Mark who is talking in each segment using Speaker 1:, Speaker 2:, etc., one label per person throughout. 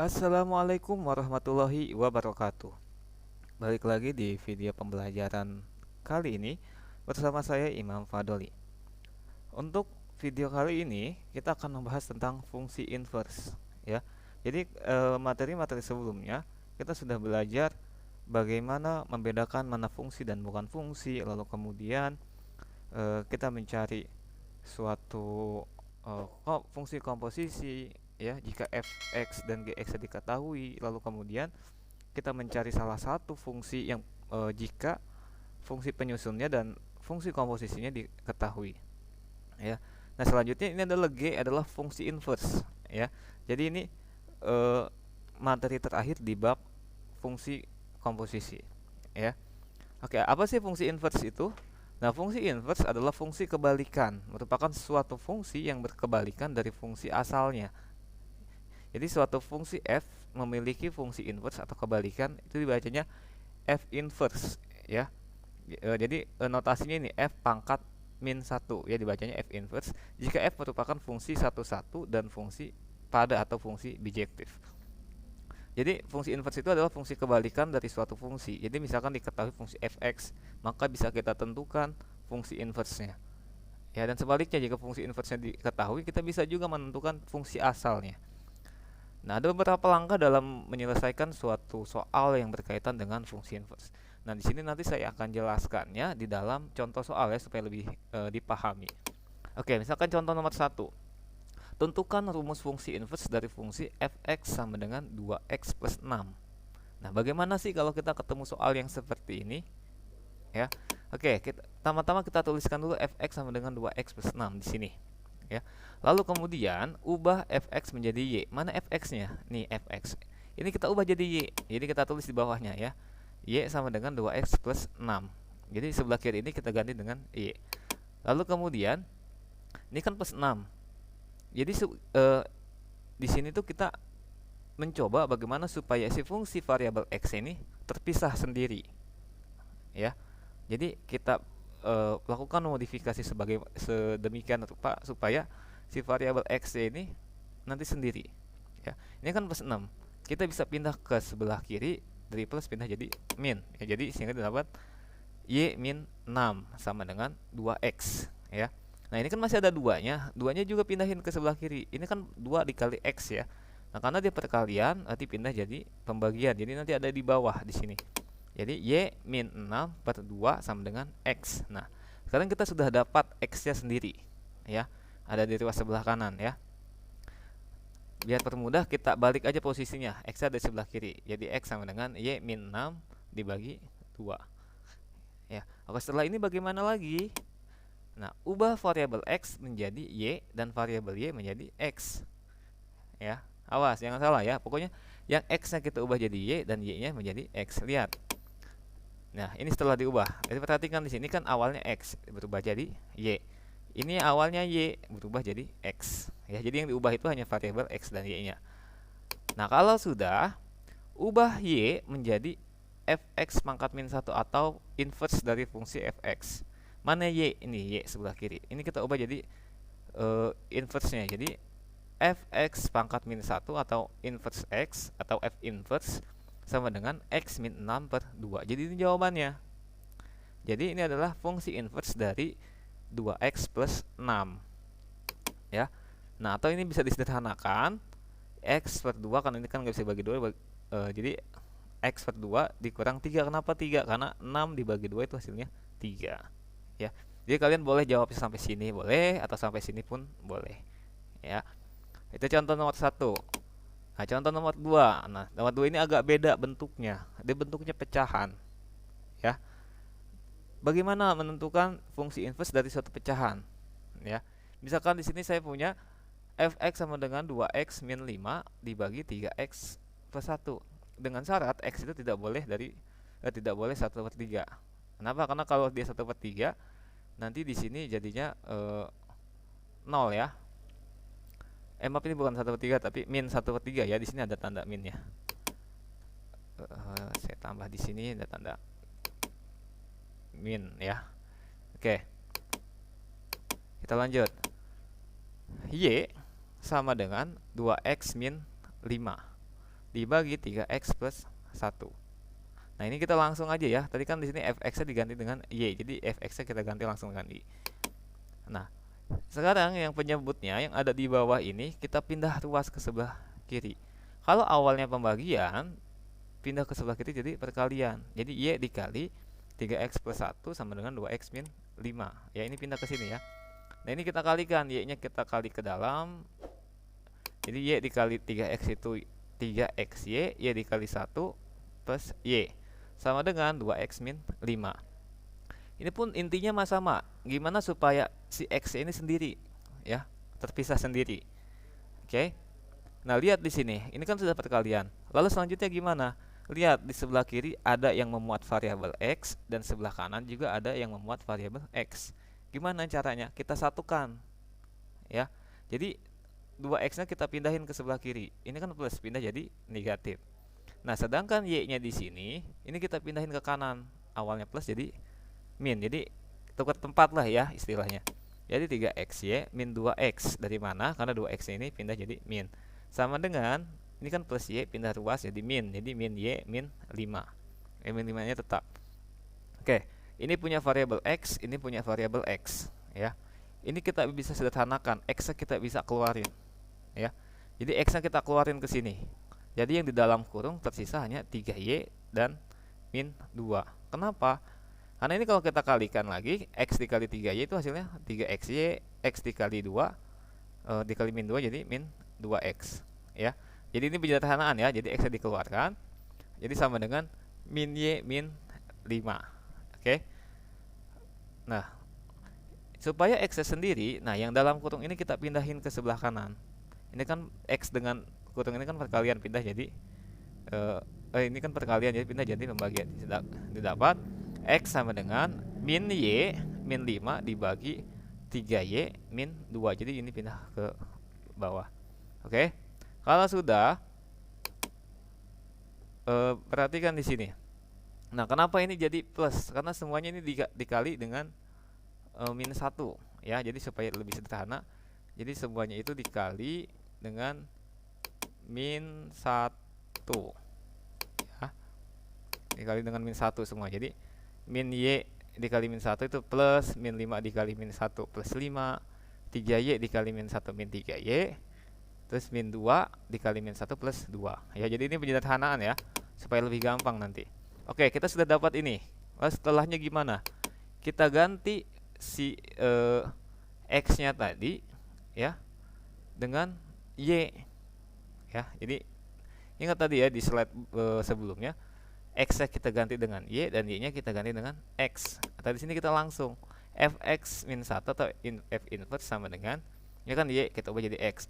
Speaker 1: Assalamualaikum warahmatullahi wabarakatuh. Balik lagi di video pembelajaran kali ini bersama saya Imam Fadoli. Untuk video kali ini kita akan membahas tentang fungsi inverse ya. Jadi materi-materi sebelumnya kita sudah belajar bagaimana membedakan mana fungsi dan bukan fungsi, lalu kemudian kita mencari suatu fungsi komposisi ya jika f(x) dan g(x) diketahui, lalu kemudian kita mencari salah satu fungsi yang jika fungsi penyusunnya dan fungsi komposisinya diketahui ya. Nah, selanjutnya ini adalah G adalah fungsi inverse ya. Jadi ini eh, materi terakhir di bab fungsi komposisi ya. Oke, apa sih fungsi inverse itu? Nah, fungsi inverse adalah fungsi kebalikan, merupakan suatu fungsi yang berkebalikan dari fungsi asalnya. Jadi suatu fungsi f memiliki fungsi inverse atau kebalikan, itu dibacanya f inverse ya. Jadi notasinya ini f pangkat min 1 ya, dibacanya f inverse jika f merupakan fungsi satu-satu dan fungsi pada atau fungsi bijektif. Jadi fungsi inverse itu adalah fungsi kebalikan dari suatu fungsi. Jadi misalkan diketahui fungsi f(x), maka bisa kita tentukan fungsi inverse-nya. Ya, dan sebaliknya jika fungsi inverse-nya diketahui, kita bisa juga menentukan fungsi asalnya. Nah, ada beberapa langkah dalam menyelesaikan suatu soal yang berkaitan dengan fungsi inverse. Nah, di sini nanti saya akan jelaskannya di dalam contoh soal ya supaya lebih dipahami. Oke, misalkan contoh nomor 1. Tentukan rumus fungsi inverse dari fungsi f(x) sama dengan 2x plus 6. Nah, bagaimana sih kalau kita ketemu soal yang seperti ini? Ya. Oke, pertama-tama kita tuliskan dulu f(x) sama dengan 2x plus 6 di sini. Ya. Lalu kemudian ubah f(x) menjadi y. Mana f(x)-nya? Nih, f(x). Ini kita ubah jadi y. Jadi kita tulis di bawahnya ya. Y sama dengan 2x plus 6. Jadi sebelah kiri ini kita ganti dengan y. Lalu kemudian ini kan plus 6. Jadi di sini tuh kita mencoba bagaimana supaya si fungsi variabel x ini terpisah sendiri, ya. Jadi kita lakukan modifikasi sedemikian rupa supaya si variabel x ini nanti sendiri, ya. Ini kan plus 6, kita bisa pindah ke sebelah kiri, dari plus pindah jadi min, ya. Jadi sehingga dapat y min 6 sama dengan 2x, ya. Nah, ini kan masih ada duanya. Duanya juga pindahin ke sebelah kiri. Ini kan 2 dikali x ya. Nah, karena dia perkalian, nanti pindah jadi pembagian. Jadi nanti ada di bawah di sini. Jadi y min 6 per 2 sama dengan x. Nah, sekarang kita sudah dapat x-nya sendiri ya. Ada di ruas sebelah kanan ya. Biar permudah kita balik aja posisinya. X ada di sebelah kiri. Jadi x sama dengan y min 6 dibagi 2. Ya. Oke, setelah ini bagaimana lagi? Nah, ubah variabel x menjadi y dan variabel y menjadi x. Ya, awas jangan salah ya. Pokoknya yang x-nya kita ubah jadi y dan y-nya menjadi x. Lihat. Nah, ini setelah diubah. Jadi perhatikan di sini kan awalnya x berubah jadi y. Ini awalnya y berubah jadi x. Ya, jadi yang diubah itu hanya variabel x dan y-nya. Nah, kalau sudah, ubah y menjadi f(x) pangkat min 1 atau inverse dari fungsi f(x). Mana y? Ini y sebelah kiri. Ini kita ubah jadi inverse-nya. Jadi f(x) pangkat min 1 atau inverse x atau f inverse sama dengan x min 6 per 2. Jadi ini jawabannya. Jadi ini adalah fungsi inverse dari 2x plus 6. Ya. Nah, atau ini bisa disederhanakan. X per 2, karena ini kan nggak bisa bagi 2. Jadi x per 2 dikurang 3. Kenapa 3? Karena 6 dibagi 2 itu hasilnya 3. Ya. Jadi kalian boleh jawab sampai sini boleh, atau sampai sini pun boleh. Ya. Itu contoh nomor 1. Nah, contoh nomor 2. Nah, nomor 2 ini agak beda bentuknya. Dia bentuknya pecahan. Ya. Bagaimana menentukan fungsi inverse dari suatu pecahan? Ya. Misalkan di sini saya punya f(x) sama dengan 2x min 5 dibagi 3x plus 1. Dengan syarat x itu tidak boleh 1/3. Kenapa? Karena kalau dia 1/3, nanti di sini jadinya 0 ya. Maaf, ini bukan 1/3 tapi min 1/3 ya. Di sini ada tanda minnya. Saya tambah di sini ada tanda min ya. Oke. Kita lanjut. Y sama dengan 2x min 5. dibagi 3x plus 1. Nah, ini kita langsung aja ya. Tadi kan di sini fx-nya diganti dengan y. Jadi fx-nya kita ganti langsung dengan y. Nah, sekarang yang penyebutnya yang ada di bawah ini kita pindah ruas ke sebelah kiri. Kalau awalnya pembagian, pindah ke sebelah kiri jadi perkalian. Jadi y dikali 3x plus 1 sama dengan 2x min 5. Ya, ini pindah ke sini ya. Nah, ini kita kalikan, y-nya kita kali ke dalam. Jadi y dikali 3x itu 3xy, y dikali 1 plus y sama dengan 2x min 5. Ini pun intinya sama. Gimana supaya si x ini sendiri ya, terpisah sendiri. Oke. Nah, lihat di sini. Ini kan sudah perkalian. Lalu selanjutnya gimana? Lihat di sebelah kiri ada yang memuat variabel x dan sebelah kanan juga ada yang memuat variabel x. Gimana caranya? Kita satukan. Ya. Jadi 2x-nya kita pindahin ke sebelah kiri. Ini kan plus, pindah jadi negatif. Nah, sedangkan y-nya di sini, ini kita pindahin ke kanan. Awalnya plus jadi min. Jadi tukar tempat lah ya istilahnya. Jadi 3xy min 2x. Dari mana? Karena 2x ini pindah jadi min. Sama dengan, ini kan plus y pindah ruas jadi min. Jadi min y min 5. Min 5-nya tetap. Oke, ini punya variabel x, ini punya variabel x. Ya, ini kita bisa sederhanakan. X-nya kita bisa keluarin. Ya, jadi x-nya kita keluarin ke sini. Jadi yang di dalam kurung tersisa hanya 3y dan min 2. Kenapa? Karena ini kalau kita kalikan lagi, x dikali 3y itu hasilnya 3xy, x dikali 2 dikali min 2 jadi min 2x ya. Jadi ini penyederhanaan ya. Jadi x-nya dikeluarkan. Jadi sama dengan min y min 5. Oke. Nah, supaya x-nya sendiri, nah yang dalam kurung ini kita pindahin ke sebelah kanan. Ini kan x dengan kurung ini kan perkalian, pindah jadi ini kan perkalian jadi pindah jadi pembagian. Didapat x sama dengan min y min 5 dibagi 3y min 2. Jadi ini pindah ke bawah. Oke. Kalau sudah, perhatikan di sini. Nah, kenapa ini jadi plus? Karena semuanya ini dikali dengan min 1 ya. Jadi supaya lebih sederhana, jadi semuanya itu dikali dengan min 1 ya. Dikali dengan min 1 semua. Jadi min y dikali min 1 itu plus min 5 dikali min 1 plus 5, 3y dikali min 1 min 3y, terus min 2 dikali min 1 plus 2 ya. Jadi ini penyederhanaan ya, supaya lebih gampang nanti. Oke, kita sudah dapat ini. Lalu setelahnya gimana? Kita ganti si x-nya tadi ya dengan y ya. Jadi ingat tadi ya di slide sebelumnya, x-nya kita ganti dengan y dan y-nya kita ganti dengan x. Atau di sini kita langsung fx min 1 atau f inverse sama dengan, ya kan y kita ubah jadi x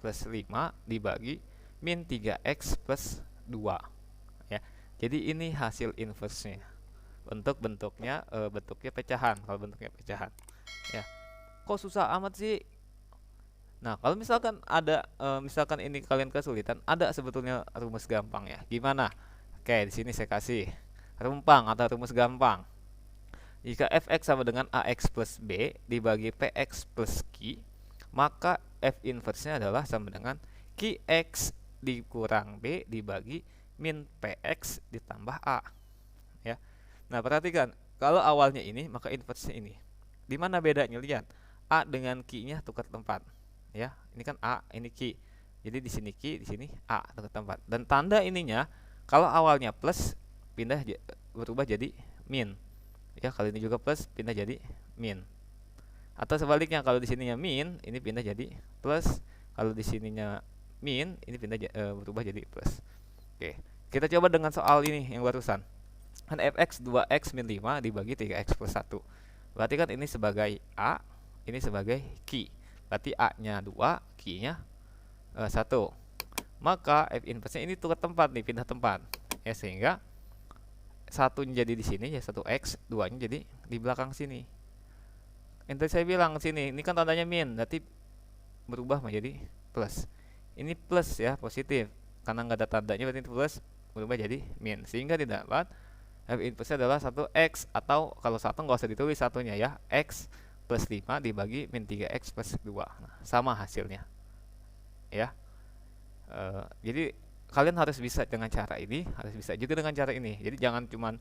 Speaker 1: plus 5 dibagi min 3x plus 2 ya. Jadi ini hasil inverse-nya. Untuk bentuknya bentuknya pecahan. Kalau bentuknya pecahan ya. Kok susah amat sih? Nah, kalau misalkan ada misalkan ini kalian kesulitan, ada sebetulnya rumus gampang ya. Gimana? Oke, di sini saya kasih rumpang atau rumus gampang. Jika fx sama dengan ax plus b dibagi px plus q, maka f inverse-nya adalah sama dengan qx dikurang b dibagi min px ditambah a ya. Nah, perhatikan, kalau awalnya ini maka inverse-nya ini. Di mana bedanya? Lihat, a dengan q-nya tukar tempat ya. Ini kan a, ini q. Jadi di sini q, di sini a tukar tempat. Dan tanda ininya kalau awalnya plus pindah berubah jadi min. Ya, kali ini juga plus pindah jadi min. Atau sebaliknya, kalau di sininya min, ini pindah jadi plus. Kalau di sininya min, ini pindah berubah jadi plus. Oke, kita coba dengan soal ini yang barusan. Kan fx 2x min 5 dibagi 3x plus 1. Berarti kan ini sebagai a, ini sebagai q. Berarti a-nya 2, q-nya 1. Maka f inverse-nya ini tukar tempat nih, pindah tempat. Ya, sehingga 1-nya jadi di sini ya 1x, 2-nya jadi di belakang sini. Yang tadi saya bilang sini, ini kan tandanya min, berarti berubah menjadi plus. Ini plus ya, positif. Karena nggak ada tandanya berarti plus, berubah jadi min. Sehingga didapat f inverse adalah 1x, atau kalau 1 nggak usah ditulis satunya ya, x plus 5 dibagi min 3x plus 2. Nah, sama hasilnya ya. Jadi kalian harus bisa dengan cara ini, harus bisa juga dengan cara ini. Jadi jangan cuman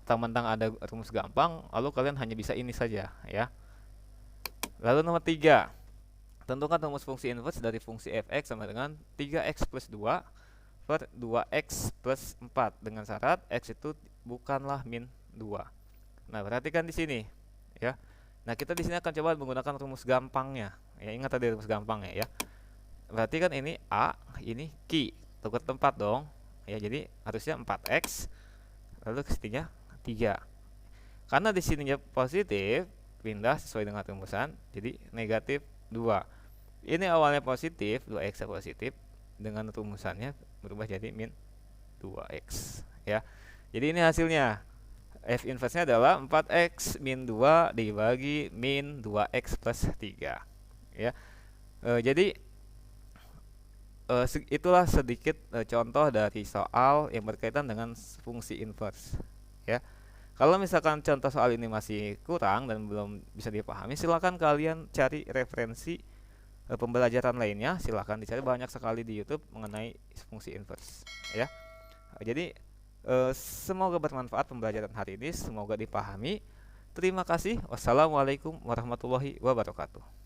Speaker 1: mentang-mentang ada rumus gampang lalu kalian hanya bisa ini saja ya. Lalu nomor 3, tentukan rumus fungsi inverse dari fungsi fx sama dengan 3x plus 2 per 2x plus 4 dengan syarat x itu bukanlah min 2. Nah, perhatikan di sini ya. Nah, kita di sini akan coba menggunakan rumus gampangnya. Ya, ingat tadi rumus gampangnya ya. Berarti kan ini A, ini Q. Tukar tempat dong. Ya, jadi harusnya 4x lalu kesininya 3. Karena di sininya positif, pindah sesuai dengan rumusan, jadi negatif 2. Ini awalnya positif, 2x positif, dengan rumusannya berubah jadi min 2x ya. Jadi ini hasilnya. F inverse-nya adalah 4x min 2 dibagi min 2x plus 3 ya. Jadi itulah sedikit contoh dari soal yang berkaitan dengan fungsi inverse ya. Kalau misalkan contoh soal ini masih kurang dan belum bisa dipahami, silakan kalian cari referensi pembelajaran lainnya. Silakan dicari, banyak sekali di YouTube mengenai fungsi inverse ya. Jadi semoga bermanfaat pembelajaran hari ini, semoga dipahami. Terima kasih. Wassalamualaikum warahmatullahi wabarakatuh.